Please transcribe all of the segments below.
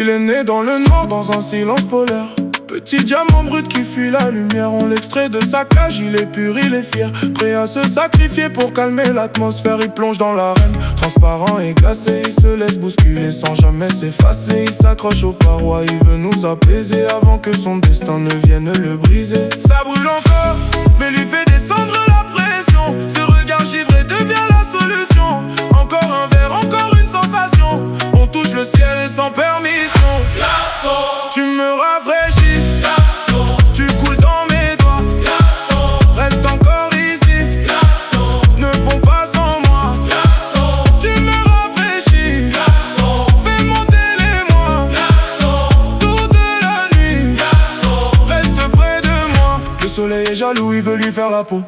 Il est né dans le noir, dans un silence polaire. Petit diamant brut qui fuit la lumière. On l'extrait de sa cage, il est pur, il est fier. Prêt à se sacrifier pour calmer l'atmosphère. Il plonge dans l'arène, transparent et glacé. Il se laisse bousculer sans jamais s'effacer. Il s'accroche aux parois, il veut nous apaiser avant que son destin ne vienne le briser. Ça brûle encore, mais lui fait descendre la pression. Ce regard givré devient la solution. Encore un verre, encore une sensation. On touche le ciel sans permission. Glaçon, Tu me rafraîchis, glaçon, tu coules dans mes doigts. glaçon, Reste encore ici, glaçon, ne font pas sans moi. glaçon, Tu me rafraîchis, glaçon, fais monter les mois. glaçon, Toute la nuit, glaçon. reste près de moi. Le soleil est jaloux, il veut lui faire la peau.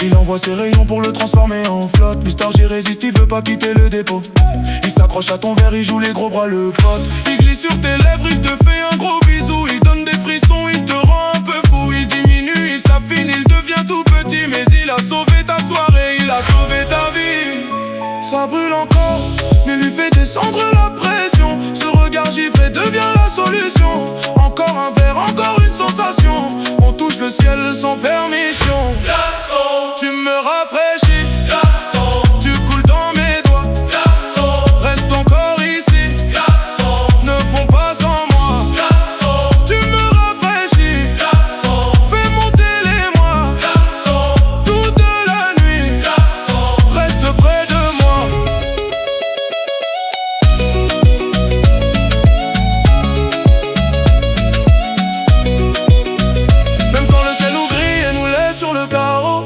Il envoie ses rayons pour le transformer en flotte. Mister J résiste, il veut pas quitter le dépôt. Il s'accroche à ton verre, il joue les gros bras, le pote. Il glisse sur tes lèvres, il te fait un gros bisou. Il donne des frissons, il te rend un peu fou. Il diminue, il s'affine, il devient tout petit. Mais il a sauvé ta soirée, il a sauvé ta vie. Ça brûle encore, mais lui fait descendre la pression. Ce regard givré devient la solution. Encore un verre, encore une sensation. On touche le ciel sans permission. Glaçon, Tu me rafraîchis, glaçon, tu coules dans mes doigts. glaçon, Reste encore ici, glaçon, ne font pas sans moi. glaçon, Tu me rafraîchis, glaçon, fais monter les mois. glaçon, Toute la nuit, glaçon. reste près de moi. Même quand le ciel nous grille et nous laisse sur le carreau,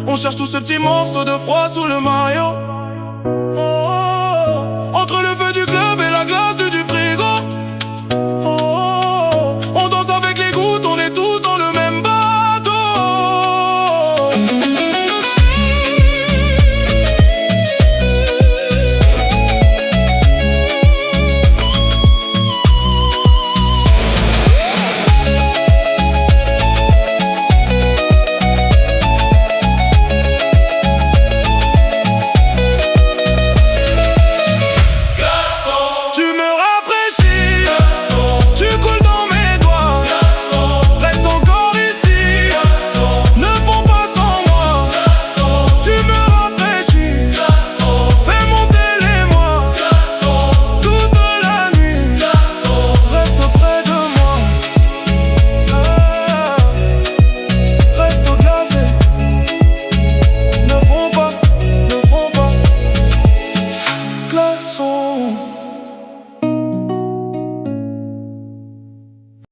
on cherche tout ce petit morceau de froid sous le maillot. Entre le feu du club et la glace du frigo. On danse avec les gouttes, on est tous dans le même bateau. Tu me rafraîchis, Glaçon, tu coules dans mes doigts. glaçon, Reste encore ici, glaçon, ne font pas sans moi. glaçon, Tu me rafraîchis, glaçon, fais monter les mois. glaçon, Toute la nuit, glaçon. reste près de moi. Reste glacé, ne font pas, glaçons.